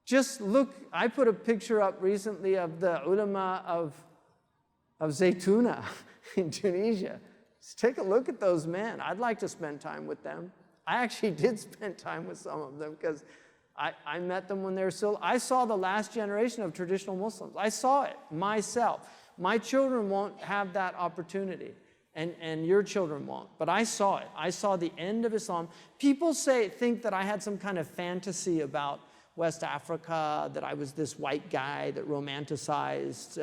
Just look, I put a picture up recently of the ulama of Zaytuna in Tunisia. Just take a look at those men. I'd like to spend time with them. I actually did spend time with some of them because I met them when they were still, I saw the last generation of traditional Muslims. I saw it myself. My children won't have that opportunity, and your children won't, but I saw it. I saw the end of Islam. People think that I had some kind of fantasy about West Africa, that I was this white guy that romanticized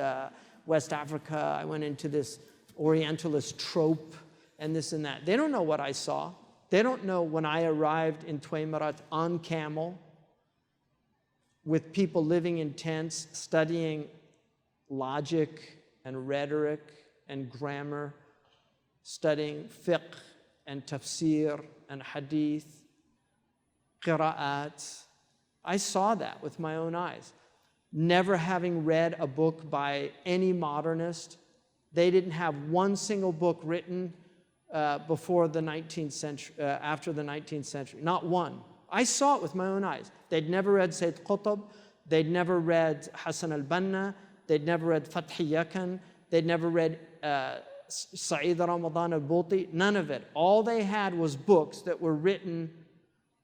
West Africa. I went into this Orientalist trope and this and that. They don't know what I saw. They don't know when I arrived in Tuwaymarat on camel with people living in tents, studying logic and rhetoric and grammar, studying fiqh and tafsir and hadith, qira'at. I saw that with my own eyes. Never having read a book by any modernist. They didn't have one single book written before the 19th century, after the 19th century, not one. I saw it with my own eyes. They'd never read Sayyid Qutb, they'd never read Hassan al-Banna, they'd never read Fathi Yakan, they'd never read Sa'id Ramadan al-Buti, none of it. All they had was books that were written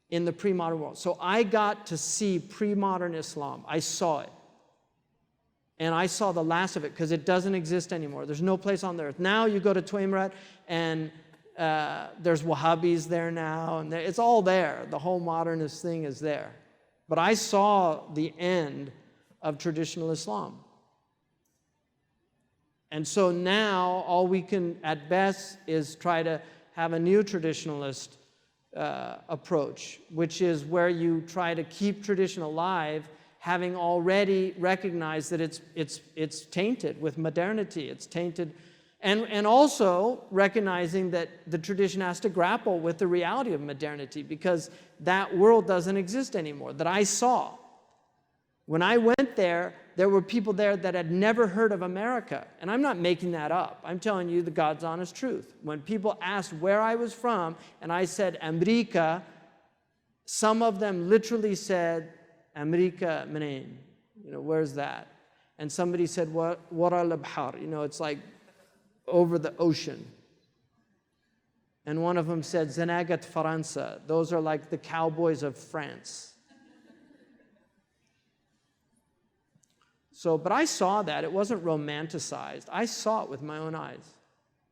in the pre-modern world. So I got to see pre-modern Islam. I saw it. And I saw the last of it because it doesn't exist anymore. There's no place on the earth. Now you go to Tuwaymarat and there's Wahhabis there now, and it's all there. The whole modernist thing is there. But I saw the end of traditional Islam. And so now all we can at best is try to have a new traditionalist approach, which is where you try to keep tradition alive, having already recognized that it's tainted with modernity, it's tainted, and also recognizing that the tradition has to grapple with the reality of modernity because that world doesn't exist anymore, that I saw. When I went there, there were people there that had never heard of America, and I'm not making that up. I'm telling you the God's honest truth. When people asked where I was from, and I said America, some of them literally said, America Manain, where's that? And somebody said, Wara al-Bahar, it's like over the ocean. And one of them said, Zanagat Faransa, those are like the cowboys of France. So, but I saw that. It wasn't romanticized. I saw it with my own eyes.